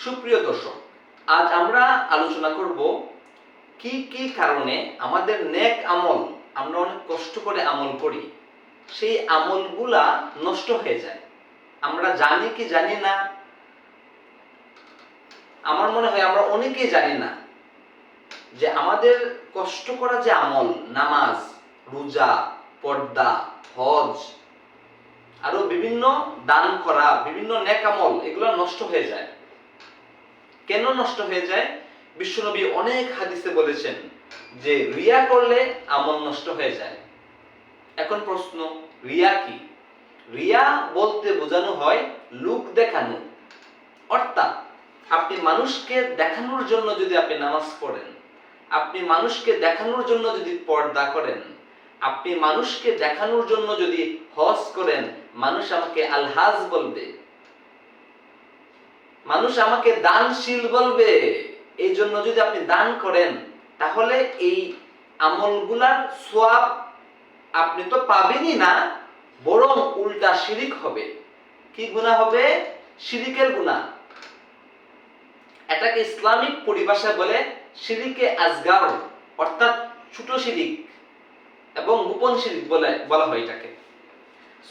সুপ্রিয় দর্শক, আজ আমরা আলোচনা করব কি কি কারণে আমাদের নেক আমল, আমরা অনেক কষ্ট করে আমল করি, সেই আমলগুলা নষ্ট হয়ে যায়। আমরা জানি কি জানি না, আমার মনে হয় আমরা অনেকেই জানি না যে আমাদের কষ্ট করা যে আমল, নামাজ, রোজা, পর্দা, হজ, আরো বিভিন্ন দান করা, বিভিন্ন নেক আমল, এগুলো নষ্ট হয়ে যায়। কেন নষ্ট হয়ে যায়? বিশ্বনবী অনেক হাদিসে বলেছেন যে রিয়া করলে আমল নষ্ট হয়ে যায়। এখন প্রশ্ন, রিয়া কি? রিয়া বলতে বোঝানো হয় লোক দেখানো। অর্থাৎ আপনি মানুষকে দেখানোর জন্য যদি আপনি নামাজ পড়েন, আপনি মানুষকে দেখানোর জন্য যদি পর্দা করেন, আপনি মানুষকে দেখানোর জন্য যদি হজ করেন, মানুষ আমাকে আলহাজ বলবে, মানুষ আমাকে দানশীল বলবে, এই জন্য যদি আপনি দান করেন, তাহলে এই আমলগুলার সওয়াব আপনি তো পাবেনই না, বরং উল্টা শিরিক হবে। কি গুনাহ হবে? শিরিকের গুনাহ। এটাকে ইসলামিক পরিভাষায় বলে শিরিকে আসগার, অর্থাৎ ছোট শিরিক এবং গোপন শিরিক বলা হয় এটাকে।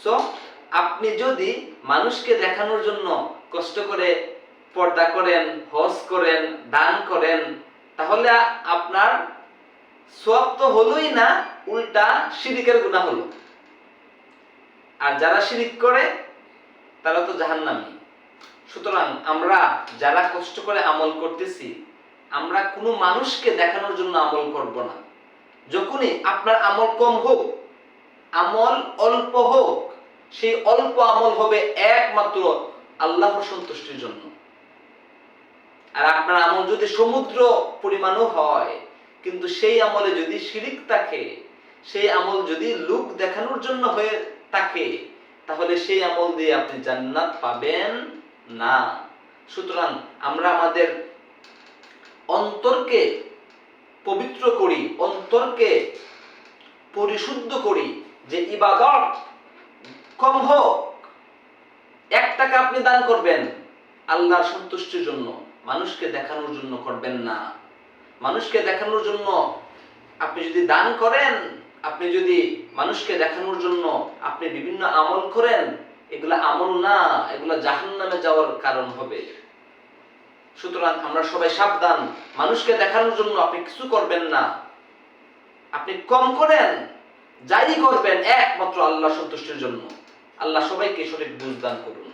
সো আপনি যদি মানুষকে দেখানোর জন্য কষ্ট করে পর্দা করেন, হজ করেন, দান করেন, তাহলে আপনার সওয়াব তো হলোই না, উল্টা শিরিকের গুনাহ হলো। আর যারা শিরিক করে তারা তো জাহান্নামী। সুতরাং আমরা যারা কষ্ট করে আমল করতেছি, আমরা কোনো মানুষকে দেখানোর জন্য আমল করব না। যখনই আপনার আমল কম হোক, আমল অল্প হোক, সেই অল্প আমল হবে একমাত্র আল্লাহর সন্তুষ্টির জন্য। আর আপনার আমল যদি সমুদ্র পরিমাণও হয়, কিন্তু সেই আমলে যদি শিরিক থাকে, সেই আমল যদি লোক দেখানোর জন্য হয়ে থাকে, তাহলে সেই আমল দিয়ে আপনি জান্নাত পাবেন না। সুতরাং আমরা আমাদের অন্তরকে পবিত্র করি, অন্তরকে পরিশুদ্ধ করি, যে ইবাদত কম হোক, 1 টাকা আপনি দান করবেন আল্লাহর সন্তুষ্টির জন্য, মানুষকে দেখানোর জন্য করবেন না। মানুষকে দেখানোর জন্য আপনি যদি দান করেন, আপনি যদি মানুষকে দেখানোর জন্য আপনি বিভিন্ন আমল করেন, এগুলা আমল না, এগুলা জাহান্নামে যাওয়ার কারণ হবে। সুতরাং আমরা সবাই সাবধান, মানুষকে দেখানোর জন্য আপনি কিছু করবেন না। আপনি কম করেন, যাই করবেন একমাত্র আল্লাহ সন্তুষ্টির জন্য। আল্লাহ সবাইকে সঠিক বুঝ দান করুন।